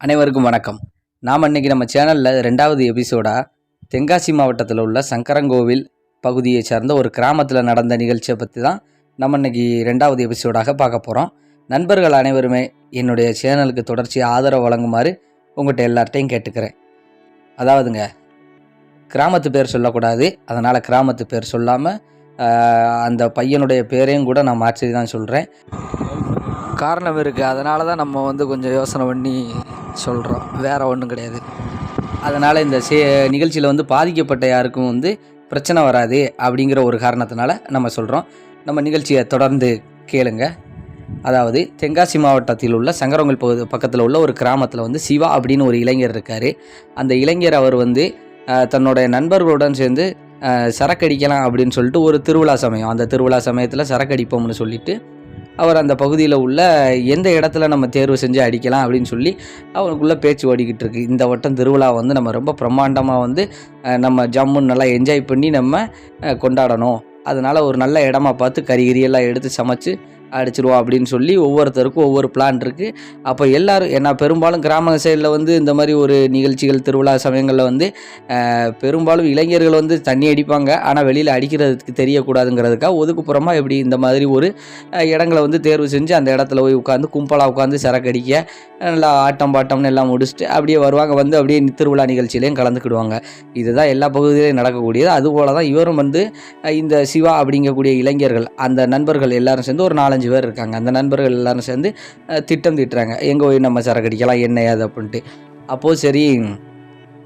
அனைவருக்கும் வணக்கம். நாம் அன்றைக்கி நம்ம சேனலில் 2வது எபிசோடாக தென்காசி மாவட்டத்தில் உள்ள சங்கரங்கோவில் பகுதியை சார்ந்த ஒரு கிராமத்தில் நடந்த நிகழ்ச்சியை பற்றி தான் நம்ம இன்றைக்கி 2வது எபிசோடாக பார்க்க போகிறோம். நண்பர்கள் அனைவருமே என்னுடைய சேனலுக்கு தொடர்ச்சி ஆதரவு வழங்குமாறு உங்கள்கிட்ட எல்லார்ட்டையும் கேட்டுக்கிறேன். அதாவதுங்க, கிராமத்து பேர் சொல்லக்கூடாது, அதனால் கிராமத்து பேர் சொல்லாமல் அந்த பையனுடைய பேரையும் கூட நான் மாற்றி தான் சொல்கிறேன். காரணம் இருக்குது, அதனால தான் நம்ம கொஞ்சம் யோசனை பண்ணி சொல்கிறோம், வேறு ஒன்றும் கிடையாது. அதனால் இந்த நிகழ்ச்சியில் பாதிக்கப்பட்ட யாருக்கும் பிரச்சனை வராது அப்படிங்கிற ஒரு காரணத்தினால நம்ம சொல்கிறோம். நம்ம நிகழ்ச்சியை தொடர்ந்து கேளுங்க. அதாவது தென்காசி மாவட்டத்தில் உள்ள சங்கரங்கோவில் பக்கத்தில் உள்ள ஒரு கிராமத்தில் சிவா அப்படின்னு ஒரு இளைஞர் இருக்கார். அந்த இளைஞர் அவர் தன்னுடைய நண்பர்களுடன் சேர்ந்து சரக்கடிக்கலாம் அப்படின்னு சொல்லிட்டு ஒரு திருவிழா சமயம், அந்த திருவிழா சமயத்தில் சரக்கடிப்போம்னு சொல்லிட்டு அவர் அந்த பகுதியில் உள்ள எந்த இடத்துல நம்ம தேர்வு செஞ்சு அடிக்கலாம் அப்படின்னு சொல்லி அவனுக்குள்ளே பேச்சு ஓடிக்கிட்டு இருக்கு. இந்த வட்டம் திருவிழா நம்ம ரொம்ப பிரம்மாண்டமாக நம்ம ஜம்முன்னு நல்லா என்ஜாய் பண்ணி நம்ம கொண்டாடணும், அதனால் ஒரு நல்ல இடமா பார்த்து கறியெல்லாம் எடுத்து சமைச்சு அடிச்சிருவோம் அப்படின்னு சொல்லி ஒவ்வொருத்தருக்கும் ஒவ்வொரு பிளான் இருக்குது. அப்போ எல்லோரும் ஏன்னா பெரும்பாலும் கிராம சைடில் இந்த மாதிரி ஒரு நிகழ்ச்சிகள் திருவிழா சமயங்களில் பெரும்பாலும் இளைஞர்கள் தண்ணி அடிப்பாங்க, ஆனால் வெளியில் அடிக்கிறதுக்கு தெரியக்கூடாதுங்கிறதுக்காக ஒதுக்குப்புறமாக எப்படி இந்த மாதிரி ஒரு இடங்களை தேர்வு செஞ்சு அந்த இடத்துல போய் உட்காந்து கும்பலாக உட்காந்து சரக்கு அடிக்க நல்லா ஆட்டம் பாட்டம்னு எல்லாம் முடிச்சுட்டு அப்படியே வருவாங்க, அப்படியே திருவிழா நிகழ்ச்சியிலையும் கலந்துக்கிடுவாங்க. இதுதான் எல்லா பகுதியிலையும் நடக்கக்கூடியது. அதுபோல் தான் இவரும் இந்த சிவா அப்படிங்கக்கூடிய இளைஞர்கள், அந்த நண்பர்கள் எல்லாரும் சேர்ந்து ஒரு 4-5 பேர் இருக்காங்க. அந்த நண்பர்கள் எல்லாரும் சேர்ந்து திட்டம் தீட்டுறாங்க, எங்கே போய் நம்ம சரக்கு அடிக்கலாம் என்ன ஏது அப்படின்ட்டு. அப்போது சரி,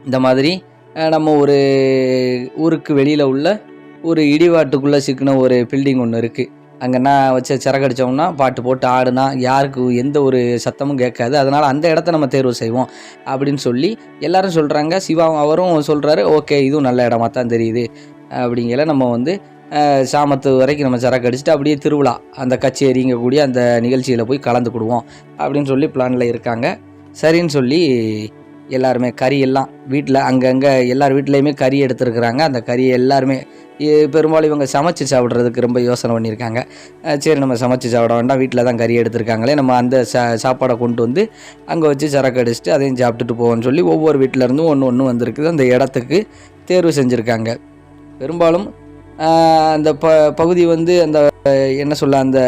இந்த மாதிரி நம்ம ஒரு ஊருக்கு வெளியில் உள்ள ஒரு இடிவாட்டுக்குள்ளே சிக்கின ஒரு பில்டிங் ஒன்று இருக்குது. அங்கே நான் வச்சு சரக்கு அடித்தோம்னா பாட்டு போட்டு ஆடுனா யாருக்கு எந்த ஒரு சத்தமும் கேட்காது, அதனால் அந்த இடத்த நம்ம தேர்வு செய்வோம் அப்படின்னு சொல்லி எல்லாரும் சொல்கிறாங்க. சிவா அவரும் சொல்கிறாரு, ஓகே இதுவும் நல்ல இடமா தான் தெரியுது அப்படிங்கிற நம்ம சாமத்து வரைக்கும் நம்ம சரக்கு அடிச்சுட்டு அப்படியே திருவிழா அந்த கச்சேரிங்கக்கூடிய அந்த நிகழ்ச்சியில் போய் கலந்துக்கிடுவோம் அப்படின்னு சொல்லி பிளானில் இருக்காங்க. சரின்னு சொல்லி எல்லாருமே கறி எல்லாம் வீட்டில் அங்கங்கே எல்லார் வீட்லேயுமே கறி எடுத்துருக்குறாங்க. அந்த கறியை எல்லாருமே பெரும்பாலும் இவங்க சமைச்சு சாப்பிட்றதுக்கு ரொம்ப யோசனை பண்ணியிருக்காங்க. சரி நம்ம சமைச்சு சாப்பிட வேண்டாம், வீட்டில் தான் கறி எடுத்துருக்காங்களே, நம்ம அந்த சாப்பாடை கொண்டு அங்கே வச்சு சரக்கு அடிச்சுட்டு அதையும் சாப்பிட்டுட்டு போவோம்னு சொல்லி ஒவ்வொரு வீட்டிலேருந்தும் ஒன்று வந்திருக்குது. அந்த இடத்துக்கு தேர்வு செஞ்சுருக்காங்க. பெரும்பாலும் அந்த பகுதி அந்த என்ன சொல்ல, அந்த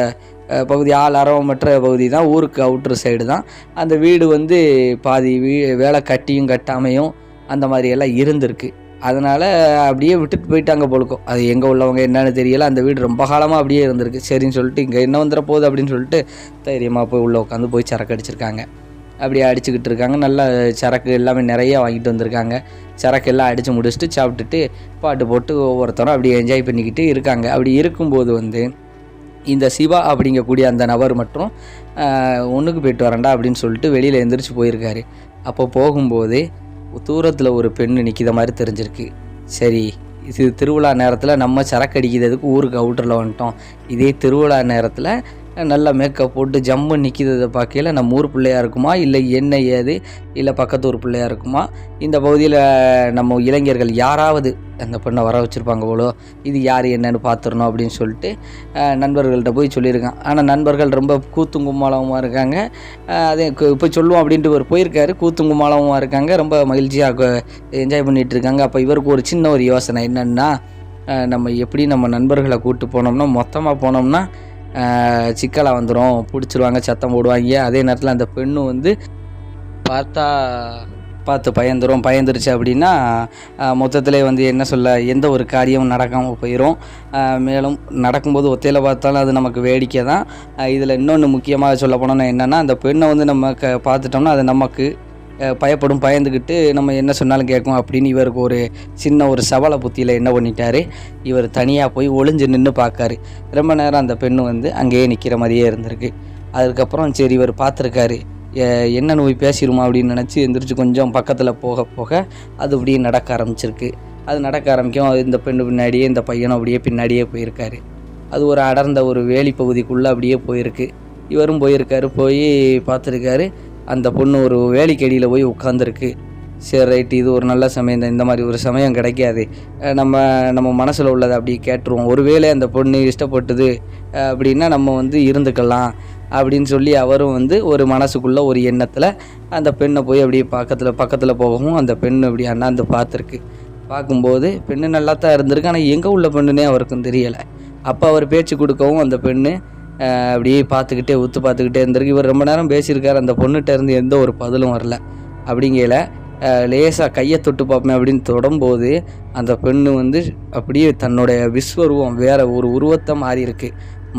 பகுதி ஆளாரமற்ற பகுதி தான், ஊருக்கு அவுட்ரு சைடு தான். அந்த வீடு பாதி வேலை கட்டியும் கட்டாமையும் அந்த மாதிரியெல்லாம் இருந்திருக்கு. அதனால் அப்படியே விட்டுட்டு போயிட்டாங்க போலுக்கும். அது எங்கே உள்ளவங்க என்னன்னு தெரியலை. அந்த வீடு ரொம்ப காலமாக அப்படியே இருந்திருக்கு. சரின்னு சொல்லிட்டு இங்கே என்ன வந்துட போகுது அப்படின்னு சொல்லிட்டு தைரியமாக போய் உள்ளே உட்காந்து போய் சரக்கு அடிச்சிருக்காங்க. அப்படியே அடிச்சுக்கிட்டு இருக்காங்க. நல்லா சரக்கு எல்லாமே நிறையா வாங்கிட்டு வந்திருக்காங்க. சரக்கு எல்லாம் அடித்து முடிச்சுட்டு சாப்பிட்டுட்டு பாட்டு போட்டு ஒவ்வொருத்தரும் அப்படியே என்ஜாய் பண்ணிக்கிட்டு இருக்காங்க. அப்படி இருக்கும்போது இந்த சிவா அப்படிங்கக்கூடிய அந்த நபர் மட்டும் ஒன்றுக்கு போயிட்டு வரேன்டா அப்படின்னு சொல்லிட்டு வெளியில் எந்திரிச்சு போயிருக்காரு. அப்போ போகும்போது தூரத்தில் ஒரு பெண்ணு நிற்கிற மாதிரி தெரிஞ்சிருக்கு. சரி, இது திருவிழா நேரத்தில் நம்ம சரக்கு அடிக்கிறதுக்கு ஊருக்கு அவுட்டரில் வந்துட்டோம், இதே திருவிழா நேரத்தில் நல்லா மேக்கப் போட்டு ஜம்மு நிற்கிறத பார்க்கல நம்ம ஊர் பிள்ளையாக இருக்குமா இல்லை என்ன ஏது இல்லை பக்கத்து ஊர் பிள்ளையாக இருக்குமா, இந்த பகுதியில் நம்ம இளைஞர்கள் யாராவது அந்த பெண்ணை வர வச்சுருப்பாங்க போலோ, இது யார் என்னன்னு பார்த்துடணும் அப்படின்னு சொல்லிட்டு நண்பர்கள்ட்ட போய் சொல்லியிருக்கான். ஆனால் நண்பர்கள் ரொம்ப கூத்துங்குமாலமாக இருக்காங்க. அதே இப்போ சொல்லுவோம் அப்படின்ட்டு இவர் போயிருக்காரு. கூத்துங்குமாலமாக இருக்காங்க, ரொம்ப மகிழ்ச்சியாக என்ஜாய் பண்ணிகிட்டு இருக்காங்க. அப்போ இவருக்கு ஒரு சின்ன ஒரு யோசனை என்னென்னா, நம்ம எப்படி நம்ம நண்பர்களை கூப்பிட்டு போனோம்னா மொத்தமாக போனோம்னா சிக்கலாக வந்துடும், பிடிச்சிருவாங்க, சத்தம் போடுவாங்க. அதே நேரத்தில் அந்த பெண்ணு பார்த்து பயந்துருச்சு அப்படின்னா மொத்தத்திலே என்ன சொல்ல, எந்த ஒரு காரியமும் நடக்காமல் போயிடும். மேலும் நடக்கும்போது ஒத்தையில் பார்த்தாலும் அது நமக்கு வேடிக்கை தான். இதில் இன்னொன்று முக்கியமாக சொல்ல போனோன்னா என்னென்னா, அந்த பெண்ணை நம்ம பார்த்துட்டோம்னா அது நமக்கு பயந்துக்கிட்டு நம்ம என்ன சொன்னாலும் கேட்கும் அப்படின்னு இவருக்கு ஒரு சின்ன ஒரு சபல புத்தியில் என்ன பண்ணிட்டாரு, இவர் தனியாக போய் ஒளிஞ்சு நின்று பார்க்காரு. ரொம்ப நேரம் அந்த பெண்ணு அங்கேயே நிற்கிற மாதிரியே இருந்திருக்கு. அதுக்கப்புறம் சரி இவர் பார்த்துருக்காரு, என்னன்னு போய் பேசிடுமா அப்படின்னு நினச்சி எந்திரிச்சு கொஞ்சம் பக்கத்தில் போக அது அப்படியே நடக்க ஆரம்பிச்சிருக்கு. அது நடக்க ஆரம்பிக்கும். இந்த பெண்ணு பின்னாடியே இந்த பையனும் அப்படியே பின்னாடியே போயிருக்காரு. அது ஒரு அடர்ந்த ஒரு வேலி பகுதிக்குள்ளே அப்படியே போயிருக்கு. இவரும் போயிருக்காரு. போய் பார்த்துருக்காரு, அந்த பொண்ணு ஒரு வேலிக்கடியில் போய் உட்காந்துருக்கு. சரி ரைட்டு, இது ஒரு நல்ல சமயம் தான், இந்த மாதிரி ஒரு சமயம் கிடைக்காது, நம்ம மனசில் உள்ளதை அப்படி கேட்டுருவோம், ஒருவேளை அந்த பொண்ணு இஷ்டப்பட்டது அப்படின்னா நம்ம இருந்துக்கலாம் அப்படின்னு சொல்லி அவரும் வந்து ஒரு மனசுக்குள்ளே ஒரு எண்ணத்தில் அந்த பெண்ணை போய் அப்படியே பக்கத்தில் போகவும் அந்த பெண் அப்படி அண்ணாந்து பார்த்துருக்கு. பார்க்கும்போது பெண்ணு நல்லா தான் இருந்திருக்கு. ஆனால் எங்கே உள்ள பெண்ணுன்னே அவருக்கும் தெரியலை. அப்போ அவர் பேச்சு கொடுக்கவும் அந்த பெண்ணு அப்படியே உத்து பார்த்துக்கிட்டே இருந்திருக்கு. இவர் ரொம்ப நேரம் பேசியிருக்காரு. அந்த பொண்ணுகிட்ட இருந்து எந்த ஒரு பதிலும் வரல. அப்படிங்கையில் லேசாக கையை தொட்டு பார்ப்பேன் அப்படின்னு தொடும்போது அந்த பெண்ணு வந்து அப்படியே தன்னுடைய விஸ்வரூபம் வேறு ஒரு உருவத்தை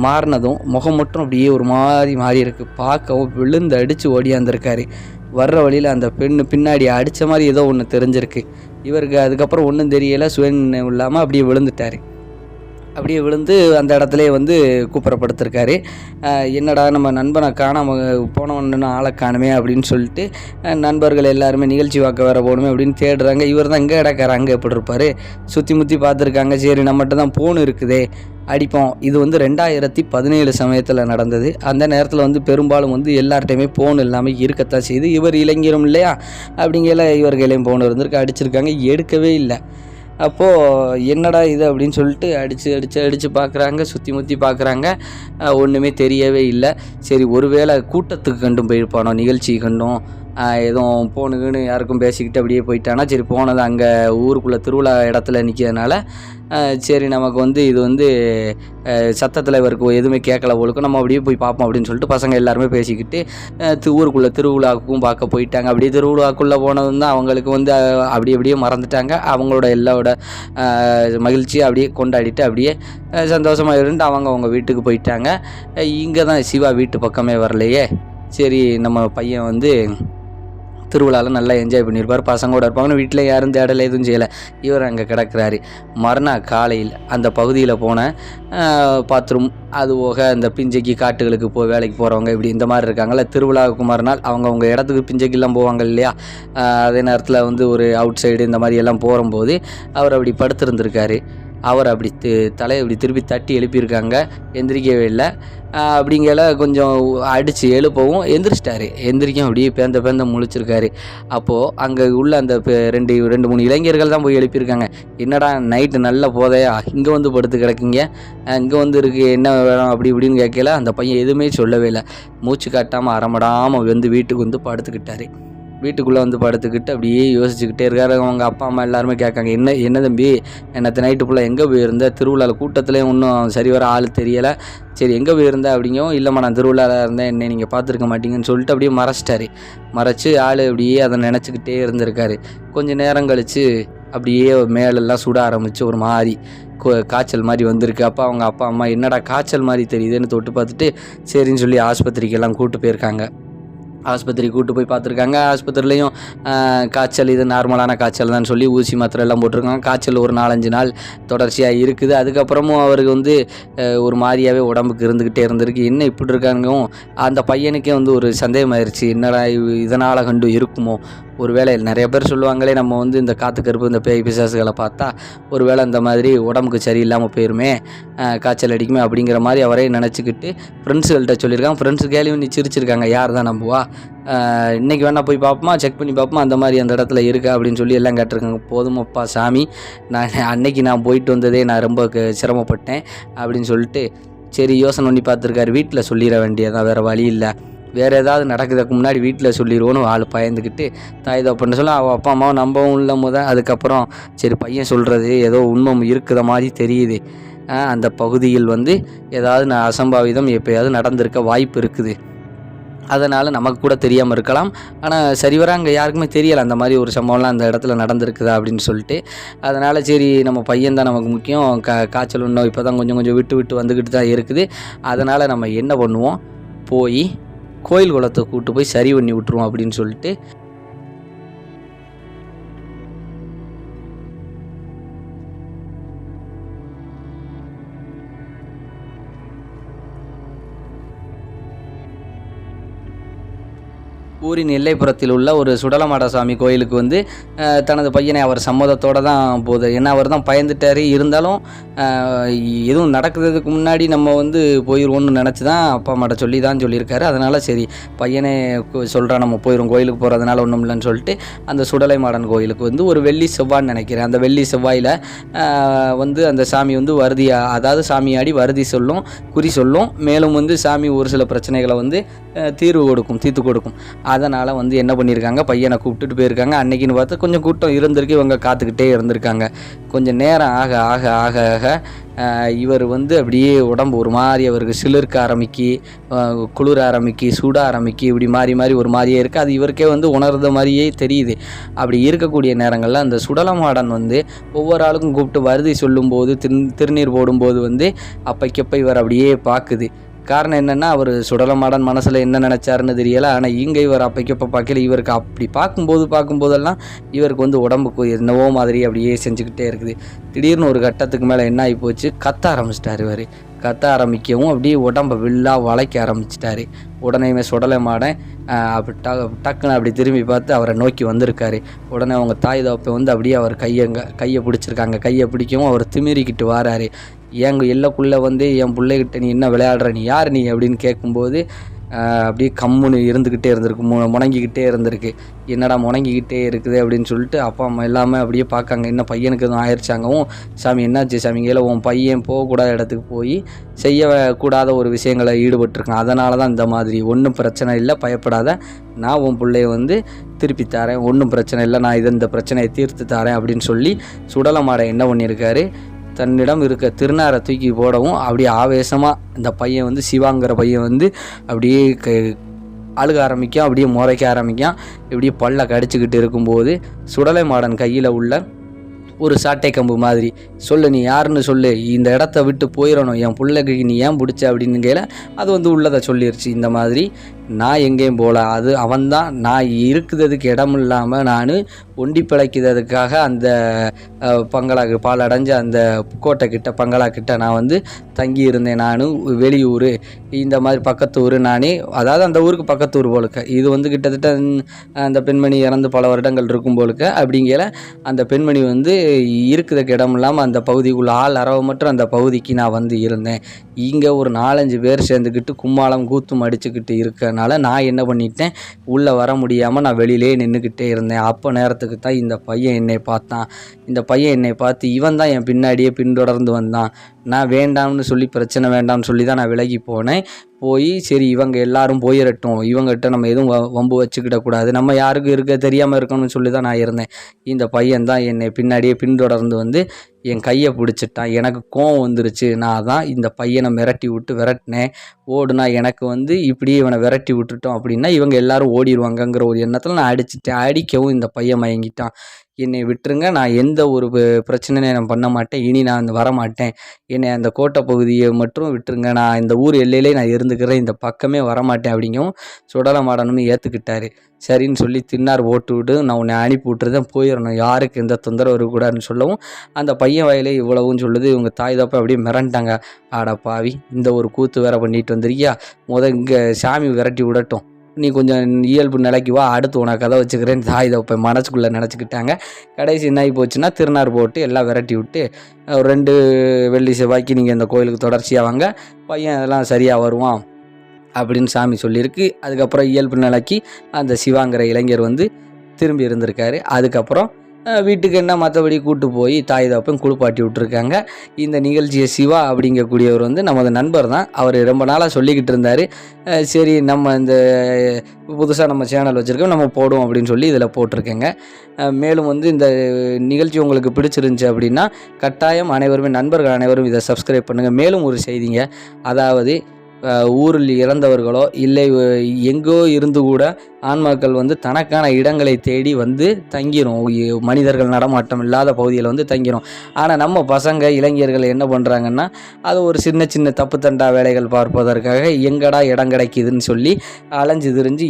மாறினதும் முகம் மட்டும் அப்படியே ஒரு மாறி இருக்குது. பார்க்கவும் விழுந்து அடித்து ஓடியாந்துருக்காரு. வர்ற வழியில் அந்த பெண்ணு பின்னாடி அடித்த மாதிரி ஏதோ ஒன்று தெரிஞ்சிருக்கு. இவருக்கு அதுக்கப்புறம் ஒன்றும் தெரியலை. சுயநினைவு இல்லாமல் அப்படியே விழுந்துட்டார். அப்படியே விழுந்து அந்த இடத்துலையே வந்து கூப்பிடப்படுத்திருக்காரு. என்னடா நம்ம நண்பனை காணாமல் போனவன்னு ஆளை காணுமே அப்படின்னு சொல்லிட்டு நண்பர்கள் எல்லாருமே நிகழ்ச்சி பார்க்க வேறு போகணுமே அப்படின்னு தேடுறாங்க. இவர் தான் இங்கே இடக்கார அங்கே எப்படி இருப்பார். சுற்றி முற்றி பார்த்துருக்காங்க. சரி நம்மகிட்ட தான் ஃபோன் இருக்குதே அடிப்போம். இது வந்து 2017 சமயத்தில் நடந்தது. அந்த நேரத்தில் வந்து பெரும்பாலும் வந்து எல்லார்ட்டையுமே ஃபோன் இல்லாமல் இருக்கத்தான் செய்யுது. இவர் இளைஞரும் இல்லையா, அப்படிங்கிற இவர்களையும் ஃபோன் இருந்திருக்கு. அடிச்சிருக்காங்க, எடுக்கவே இல்லை. அப்போது என்னடா இது அப்படின்னு சொல்லிட்டு அடித்து பார்க்குறாங்க. சுற்றி முற்றி பார்க்குறாங்க. ஒன்றுமே தெரியவே இல்லை. சரி ஒருவேளை கூட்டத்துக்கு கண்டும் போயிருப்பானோ, நிகழ்ச்சி கண்டும் எதுவும் போனுக்குன்னு யாருக்கும் பேசிக்கிட்டு அப்படியே போயிட்டானா. சரி போனது அங்கே ஊருக்குள்ளே திருவிழா இடத்துல நிற்கிறதுனால சரி நமக்கு வந்து இது வந்து சத்தத்தில் இவருக்கு எதுவுமே கேட்கல போலுக்கும், நம்ம அப்படியே போய் பார்ப்போம் அப்படின்னு சொல்லிட்டு பசங்க எல்லாருமே பேசிக்கிட்டு ஊருக்குள்ளே திருவிழாவுக்கும் பார்க்க போயிட்டாங்க. அப்படியே திருவிழாக்குள்ளே போனதும் தான் அவங்களுக்கு வந்து அப்படியே மறந்துட்டாங்க. அவங்களோட எல்லாரோட மகிழ்ச்சியை அப்படியே கொண்டாடிட்டு அப்படியே சந்தோஷமாக இருந்து அவங்க வீட்டுக்கு போயிட்டாங்க. இங்கே தான் சிவா வீட்டு பக்கமே வரலையே. சரி நம்ம பையன் வந்து திருவிழாவில் நல்லா என்ஜாய் பண்ணியிருப்பார். பசங்களோட இருப்பாங்கன்னு வீட்டில் யாரும் தேடலை எதுவும் செய்யலை. இவர் அங்கே கிடக்கிறாரு. மறுநாள் காலையில் அந்த பகுதியில் போன பாத்ரூம் அது போக அந்த பிஞ்சைக்கு காட்டுகளுக்கு வேலைக்கு போகிறவங்க இப்படி இந்த மாதிரி இருக்காங்கள்ல, திருவிழாவுக்கு மறுநாள் அவங்க இடத்துக்கு பிஞ்சைக்கெல்லாம் போவாங்க இல்லையா. அதே நேரத்தில் வந்து ஒரு அவுட் சைடு இந்த மாதிரி எல்லாம் போகும்போது அவர் அப்படி படுத்திருந்திருக்காரு. அவர் அப்படி தலையை இப்படி திருப்பி தட்டி எழுப்பியிருக்காங்க. எந்திரிக்கவே இல்லை. அப்படிங்கல கொஞ்சம் அடித்து எழுப்பவும் எந்திரிச்சிட்டாரு. எந்திரிக்கும் அப்படியே பேந்த முழிச்சிருக்காரு. அப்போது அங்கே உள்ள அந்த ரெண்டு மூணு இளைஞர்கள் தான் போய் எழுப்பியிருக்காங்க. என்னடா நைட்டு நல்ல போதையா இங்கே வந்து படுத்து கிடக்குங்க, இங்கே வந்து இருக்குது என்ன வேணும் அப்படி இப்படின்னு கேட்கல. அந்த பையன் எதுவுமே சொல்லவே இல்லை. மூச்சு காட்டாமல் அறமடாமல் வந்து வீட்டுக்கு வந்து படுத்துக்கிட்டாரு. வீட்டுக்குள்ளே வந்து படுத்துக்கிட்டு அப்படியே யோசிச்சுக்கிட்டே இருக்காரு. அவங்க அப்பா அம்மா எல்லாருமே கேட்காங்க, என்ன தம்பி என்னத்த நைட்டு ஃபுல்லாக எங்கே போயிருந்த, திருவிழாவில் கூட்டத்துலேயும் ஒன்றும் சரி வர ஆள் தெரியலை, சரி எங்கே போயிருந்தா அப்படிங்கும். இல்லைம்மா நான் திருவிழாவில் இருந்தேன், என்னை நீங்கள் பார்த்துருக்க மாட்டீங்கன்னு சொல்லிட்டு அப்படியே மறைச்சி ஆள் அப்படியே அதை நினச்சிக்கிட்டே இருந்திருக்காரு. கொஞ்சம் நேரம் கழித்து அப்படியே மேலெல்லாம் சுட ஆரம்பித்து ஒரு மாதிரி காய்ச்சல் மாதிரி வந்திருக்கு. அப்போ அவங்க அப்பா அம்மா என்னடா காய்ச்சல் மாதிரி தெரியுதுன்னு தொட்டு பார்த்துட்டு சரின்னு சொல்லி ஆஸ்பத்திரிக்கெல்லாம் கூப்பிட்டு போயிருக்காங்க. ஆஸ்பத்திரி கூப்பிட்டு போய் பார்த்துருக்காங்க. ஆஸ்பத்திரிலையும் காய்ச்சல் இது நார்மலான காய்ச்சல் தான் சொல்லி ஊசி மாத்திரை எல்லாம் போட்டிருக்காங்க. காய்ச்சல் ஒரு 4-5 நாள் தொடர்ச்சியாக இருக்குது. அதுக்கப்புறமும் அவருக்கு வந்து ஒரு மாதிரியாகவே உடம்புக்கு இருந்துக்கிட்டே இருந்திருக்கு. என்ன இப்படி இருக்காங்கவும் அந்த பையனுக்கே வந்து ஒரு சந்தேகம் ஆயிடுச்சு. என்னடா இதனால் கண்டு இருக்குமோ, ஒரு வேளை நிறைய பேர் சொல்லுவாங்களே நம்ம வந்து இந்த காற்று கருப்பு இந்த பேய் பிசாசுகளை பார்த்தா ஒரு வேளை இந்த மாதிரி உடம்புக்கு சரியில்லாமல் போயிருமே, காய்ச்சல் அடிக்குமே அப்படிங்கிற மாதிரி அவரே நினச்சிக்கிட்டு ஃப்ரெண்ட்ஸுகள்கிட்ட சொல்லியிருக்காங்க. ஃப்ரெண்ட்ஸு கேள்வி நீ சிரிச்சிருக்காங்க, யார் தான் நம்புவா, இன்றைக்கி வேணால் போய் பார்ப்போமா, செக் பண்ணி பார்ப்போமா, அந்த மாதிரி அந்த இடத்துல இருக்கா அப்படின்னு சொல்லி எல்லாம் கேட்டிருக்காங்க. போதுமப்பா சாமி, அன்னைக்கு நான் போயிட்டு வந்ததே நான் ரொம்ப சிரமப்பட்டேன் அப்படின்னு சொல்லிட்டு சரி யோசனை பண்ணி பார்த்துருக்காரு. வீட்டில் சொல்லிட வேண்டியதான், வேறு வழி இல்லை. வேறு ஏதாவது நடக்கிறதுக்கு முன்னாடி வீட்டில் சொல்லிடுவோன்னு ஆள் பயந்துக்கிட்டு தாய் தப்புன்னு சொல்ல அவள் அப்பா அம்மாவை நம்பவும் இல்லை அதுக்கப்புறம் சரி பையன் சொல்கிறது ஏதோ உண்மை இருக்கிற மாதிரி தெரியுது, அந்த பகுதியில் வந்து ஏதாவது அசம்பாவிதம் எப்போயாவது நடந்திருக்க வாய்ப்பு இருக்குது, அதனால் நமக்கு கூட தெரியாமல் இருக்கலாம், ஆனால் சரிவர அங்கே யாருக்குமே தெரியலை அந்த மாதிரி ஒரு சம்பவம்லாம் அந்த இடத்துல நடந்திருக்குதா அப்படின்னு சொல்லிட்டு. அதனால் சரி நம்ம பையன் தான் நமக்கு முக்கியம், காய்ச்சல் இன்னும் இப்போ தான் கொஞ்சம் விட்டு வந்துக்கிட்டு தான் இருக்குது, அதனால் நம்ம என்ன பண்ணுவோம், போய் கோயில் குளத்தை கூப்பிட்டு போய் சரி பண்ணி விட்டுருவோம் அப்படின்னு சொல்லிட்டு ஊரின் எல்லைப்புறத்தில் உள்ள ஒரு சுடலமாடசாமி கோயிலுக்கு வந்து தனது பையனை அவர் சம்மதத்தோடு தான் போகுது. ஏன்னா அவர் தான் பயந்துட்டார். இருந்தாலும் எதுவும் நடக்கிறதுக்கு முன்னாடி நம்ம வந்து போயிடுவோன்னு நினச்சி தான் அப்பா அம்மாட்ட சொல்லி தான் சொல்லியிருக்காரு. அதனால் சரி பையனே சொல்கிறா நம்ம போயிடும், கோயிலுக்கு போகிறதுனால ஒன்றும் இல்லைன்னு சொல்லிட்டு அந்த சுடலை மாடன் கோயிலுக்கு வந்து ஒரு வெள்ளி செவ்வாய்ன்னு நினைக்கிறேன். அந்த வெள்ளி செவ்வாயில் வந்து அந்த சாமி வந்து அதாவது சாமியாடி வருதி சொல்லும், குறி சொல்லும். மேலும் வந்து சாமி ஒரு சில பிரச்சனைகளை வந்து தீர்த்து கொடுக்கும். அதனால் வந்து என்ன பண்ணியிருக்காங்க, பையனை கூப்பிட்டுட்டு போயிருக்காங்க. அன்னைக்குன்னு பார்த்து கொஞ்சம் கூட்டம் இருந்திருக்கு, இவங்க காத்துக்கிட்டே இருந்திருக்காங்க. கொஞ்சம் நேரம் ஆக ஆக ஆக ஆக இவர் வந்து அப்படியே உடம்பு ஒரு மாதிரி அவருக்கு சிலிர்க்க ஆரம்பிக்கி, குளிர ஆரம்பிக்கி, சூட ஆரம்பிக்கி, இப்படி மாறி மாறி ஒரு மாதிரியே இருக்குது. அது இவருக்கே வந்து உணர்ந்த மாதிரியே தெரியுது. அப்படி இருக்கக்கூடிய நேரங்களில் அந்த சுடலமாடன் வந்து ஒவ்வொரு ஆளுக்கும் கூப்பிட்டு வருதி சொல்லும்போது, திருநீர் போடும்போது வந்து அப்பைக்கப்போ இவர் அப்படியே பார்க்குது. காரணம் என்னென்னா, அவர் சுடலமாடன் மனசில் என்ன நினச்சாருன்னு தெரியலை. ஆனால் இங்கே இவர் அப்பைக்கப்போ பார்க்கல. இவருக்கு அப்படி பார்க்கும்போதெல்லாம் இவருக்கு வந்து உடம்புக்கு என்னவோ மாதிரி அப்படியே செஞ்சுக்கிட்டே இருக்குது. திடீர்னு ஒரு கட்டத்துக்கு மேலே என்ன ஆகி போச்சு, கத்த ஆரம்பிச்சிட்டார். இவர் கத்த ஆரம்பிக்கவும் அப்படியே உடம்பை வில்லாக வளைக்க ஆரம்பிச்சிட்டாரு. உடனேயுமே சுடலமாடன் அப்படி டக்குன்னு அப்படி திரும்பி பார்த்து அவரை நோக்கி வந்திருக்காரு. உடனே அவங்க தாய் தோப்பை வந்து அப்படியே அவர் கையை பிடிச்சிருக்காங்க. கையை பிடிக்கவும் அவர் திமிரிக்கிட்டு வாராரு. எல்லைக்குள்ளே வந்து என் பிள்ளைகிட்ட நீ என்ன விளையாடுற, நீ யார் நீ அப்படின்னு கேட்கும்போது அப்படியே கம்முன்னு இருந்துக்கிட்டே இருந்திருக்கு, முணங்கிக்கிட்டே இருந்திருக்கு. என்னடா முணங்கிக்கிட்டே இருக்குது அப்படின்னு சொல்லிட்டு அப்பா அம்மா எல்லாமே அப்படியே பார்க்காங்க. என்ன பையனுக்கு எதுவும் ஆயிடுச்சாங்கவும், சாமி என்னாச்சு சாமிங்கள, உன் பையன் போகக்கூடாத இடத்துக்கு போய் செய்யக்கூடாத ஒரு விஷயங்களை ஈடுபட்டிருக்கான், அதனால தான் இந்த மாதிரி. ஒன்றும் பிரச்சனை இல்லை, பயப்படாத, நான் உன் பிள்ளைய வந்து திருப்பி தரேன், ஒன்றும் பிரச்சனை இல்லை, நான் இந்த பிரச்சனையை தீர்த்து தரேன் அப்படின்னு சொல்லி சுடலமாடன் என்ன பண்ணியிருக்காரு, தன்னிடம் இருக்க திருநாரை தூக்கி போடவும் அப்படியே ஆவேசமாக இந்த பையன் வந்து சிவாங்கிற பையன் வந்து அப்படியே அழுக ஆரம்பிக்கும், அப்படியே முறைக்க ஆரம்பிக்கும். இப்படியே பல்ல கடிச்சிக்கிட்டு இருக்கும்போது சுடலைமாடன் கையில் உள்ள ஒரு சாட்டை கம்பு மாதிரி, சொல்லு நீ யாருன்னு சொல்லு, இந்த இடத்த விட்டு போயிடணும், என் பிள்ளைக்கு நீ ஏன் பிடிச்ச அப்படின்னு கேள அது வந்து உள்ளதை சொல்லிருச்சு. இந்த மாதிரி நான் எங்கேயும் போகல, அது அவன்தான், நான் இருக்குறதுக்கு இடம் இல்லாமல் நான் ஒண்டி பிழைக்கிறதுக்காக அந்த பங்களாக்கு பால் அடைஞ்ச அந்த கோட்டை கிட்ட பங்களா கிட்ட நான் வந்து தங்கி இருந்தேன். நான் வெளியூர், இந்த மாதிரி பக்கத்து ஊர் நானே, அதாவது அந்த ஊருக்கு பக்கத்து ஊர் போலுக்க. இது வந்து கிட்டத்தட்ட அந்த பெண்மணி இறந்து பல வருடங்கள் இருக்கும் போலுக்க. அப்படிங்கிற அந்த பெண்மணி வந்து இருக்கிறதுக்கு இடம் இல்லாமல் அந்த பகுதிக்குள்ள ஆள் அரவ மட்டும் அந்த பகுதிக்கு நான் வந்து இருந்தேன். இங்கே ஒரு 4-5 பேர் சேர்ந்துக்கிட்டு கும்மாளம் கூத்தும் அடிச்சுக்கிட்டு இருக்கனால நான் என்ன பண்ணிட்டேன், உள்ளே வர முடியாமல் நான் வெளியிலே நின்றுக்கிட்டே இருந்தேன். அப்போ நேரத்துக்கு தான் இந்த பையன் என்னை பார்த்தான். இந்த பையன் என்னை பார்த்து இவன் தான் என் பின்னாடியே பின்தொடர்ந்து வந்தான். நான் வேண்டாம்னு சொல்லி, பிரச்சனை வேண்டாம்னு சொல்லி தான் நான் விலகி போனேன். போய் சரி இவங்க எல்லாரும் போயிடட்டும், இவங்ககிட்ட நம்ம எதுவும் வம்பு வச்சுக்கிடக்கூடாது, நம்ம யாருக்கும் இருக்க தெரியாமல் இருக்கணும்னு சொல்லி தான் நான் இருந்தேன். இந்த பையன் தான் என்னை பின்னாடியே பின்தொடர்ந்து வந்து என் கையை பிடிச்சிட்டான். எனக்கு கோவம் வந்துருச்சு. நான் தான் இந்த பையனை விரட்டினேன். ஓடுனா எனக்கு வந்து இப்படியே இவனை விரட்டி விட்டுட்டோம் அப்படின்னா இவங்க எல்லாரும் ஓடிடுவாங்கங்கிற ஒரு எண்ணத்தில் நான் அடிச்சிட்டேன். அடிக்கவும் இந்த பையன் மயங்கிட்டான். என்னை விட்டுருங்க, நான் எந்த ஒரு பிரச்சனையும் நான் பண்ண மாட்டேன், இனி நான் வரமாட்டேன், என்னை அந்த கோட்டை பகுதியை மட்டும் விட்டுருங்க, நான் இந்த ஊர் எல்லையிலே நான் இருந்துக்கிறேன், இந்த பக்கமே வரமாட்டேன் அப்படிங்கவும் சுடலமாடனும் ஏற்றுக்கிட்டாரு. சரின்னு சொல்லி தின்னார் போட்டு விட்டு நான் உன்னை அனுப்பி விட்டுருதான் போயிடணும், யாருக்கு எந்த தொந்தரவு இருக்கக்கூடாதுன்னு சொல்லவும் அந்த பையன் வயலே இவ்வளவும் சொல்லுது. இவங்க தாய் தப்பா அப்படியே மிரண்டாங்க. ஆடா பாவி, இந்த ஒரு கூத்து வேற பண்ணிட்டு வந்திருக்கியா, இங்கே சாமி விரட்டி விடட்டும், நீ கொஞ்சம் இயல்பு நிலைக்கு வா, அடுத்து உனக்கு கதை வச்சுக்கிறேன்னு தாய் தப்பை மனசுக்குள்ளே நினச்சிக்கிட்டாங்க. கடைசி என்ன ஆகி போச்சுன்னா திருநார் போட்டு எல்லாம் விரட்டி விட்டு 2 வெள்ளி செவ்வாய்க்கு நீங்கள் இந்த கோயிலுக்கு தொடர்ச்சியாக வாங்க, பையன் அதெல்லாம் சரியாக வருவான் அப்படின்னு சாமி சொல்லியிருக்கு. அதுக்கப்புறம் இயல்பு நிலைக்கு அந்த சிவாங்கிற இளைஞர் வந்து திரும்பி இருந்திருக்காரு. அதுக்கப்புறம் வீட்டுக்கு என்ன மற்றபடி கூட்டு போய் தாய் தப்பையும் குளிப்பாட்டி விட்டுருக்காங்க. இந்த நிகழ்ச்சியை சிவா அப்படிங்கக்கூடியவர் வந்து நமது நண்பர் தான். அவர் ரொம்ப நாளாக சொல்லிக்கிட்டு இருந்தார், சரி நம்ம இந்த புதுசாக நம்ம சேனல் வச்சுருக்கோம், நம்ம போடுவோம் அப்படின்னு சொல்லி இதில் போட்டிருக்கேங்க. மேலும் வந்து இந்த நிகழ்ச்சி உங்களுக்கு பிடிச்சிருந்துச்சி அப்படின்னா கட்டாயம் அனைவருமே, நண்பர்கள் அனைவரும் இதை சப்ஸ்கிரைப் பண்ணுங்கள். மேலும் ஒரு செய்திங்க, அதாவது ஊரில் இறந்தவர்களோ இல்லை எங்கோ இருந்து கூட ஆன்மாக்கள் வந்து தனக்கான இடங்களை தேடி வந்து தங்கிரும். மனிதர்கள் நடமாட்டம் இல்லாத பகுதியில் வந்து தங்கிரும். ஆனால் நம்ம பசங்க இளைஞர்கள் என்ன பண்ணுறாங்கன்னா, அது ஒரு சின்ன சின்ன தப்பு தண்டா வேலைகள் பார்ப்பதற்காக எங்கடா இடம் கிடைக்குதுன்னு சொல்லி அலைஞ்சு திரிஞ்சு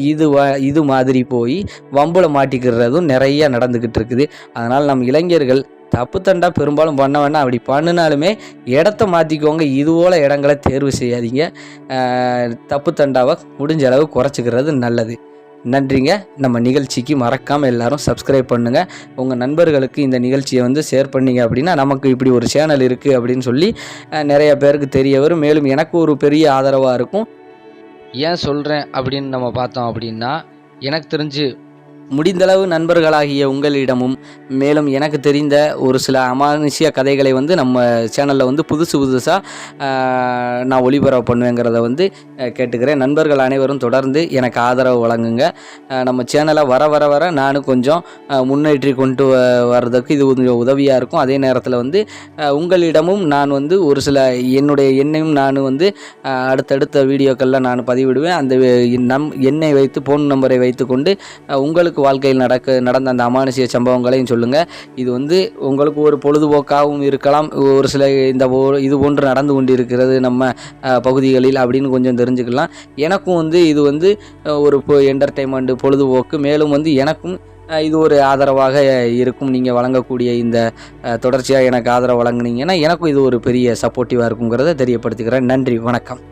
இது மாதிரி போய் வம்புல மாட்டிக்கிறதும் நிறைய நடந்துக்கிட்டு இருக்குது. அதனால் நம் இளைஞர்கள் தப்பு தண்டா பெரும்பாலும் பண்ண வேண்டாம், அப்படி பண்ணினாலுமே இடத்த மாற்றிக்கோங்க, இதுபோல் இடங்களை தேர்வு செய்யாதீங்க. தப்பு தண்டாவை முடிஞ்ச அளவு குறைச்சிக்கிறது நல்லது. நன்றிங்க. நம்ம நிகழ்ச்சிக்கு மறக்காமல் எல்லாரும் சப்ஸ்கிரைப் பண்ணுங்கள். உங்கள் நண்பர்களுக்கு இந்த நிகழ்ச்சியை வந்து ஷேர் பண்ணிங்க அப்படின்னா நமக்கு இப்படி ஒரு சேனல் இருக்குது அப்படின்னு சொல்லி நிறைய பேருக்கு தெரிய வரும். மேலும் எனக்கு ஒரு பெரிய ஆதரவாக இருக்கும். ஏன் சொல்கிறேன் அப்படின்னு நம்ம பார்த்தோம் அப்படின்னா, எனக்கு தெரிஞ்சு முடிந்தளவு நண்பர்களாகிய உங்களிடமும் மேலும் எனக்கு தெரிந்த ஒரு சில அமானுஷ்ய கதைகளை வந்து நம்ம சேனலில் வந்து புதுசாக நான் ஒளிபரப்பு பண்ணுவேங்கிறத வந்து கேட்டுக்கிறேன். நண்பர்கள் அனைவரும் தொடர்ந்து எனக்கு ஆதரவு வழங்குங்க. நம்ம சேனலை வர வர வர நானும் கொஞ்சம் முன்னேற்றி கொண்டு வர்றதுக்கு இது உதவியாக இருக்கும். அதே நேரத்தில் வந்து உங்களிடமும் நான் வந்து ஒரு சில என்னுடைய எண்ணையும் நான் வந்து அடுத்தடுத்த வீடியோக்களில் நான் பதிவிடுவேன். அந்த எண்ணை வைத்து ஃபோன் நம்பரை வைத்து கொண்டு உங்களுக்கு வாழ்க்கையில் நடந்த அந்த அமானுஷ்ய சம்பவங்களையும் சொல்லுங்கள். இது வந்து உங்களுக்கு ஒரு பொழுதுபோக்காகவும் இருக்கலாம். ஒரு சில இது போன்று நடந்து கொண்டு இருக்கிறது நம்ம பகுதிகளில் அப்படின்னு கொஞ்சம் தெரிஞ்சுக்கலாம். எனக்கும் வந்து இது வந்து ஒரு என்டர்டெயின்மெண்ட் பொழுதுபோக்கு. மேலும் வந்து எனக்கும் இது ஒரு ஆதரவாக இருக்கும். நீங்கள் வழங்கக்கூடிய இந்த தொடர்ச்சியாக எனக்கு ஆதரவு வழங்குனீங்கன்னா எனக்கும் இது ஒரு பெரிய சப்போர்ட்டிவாக இருக்குங்கிறத தெரியப்படுத்திக்கிறேன். நன்றி, வணக்கம்.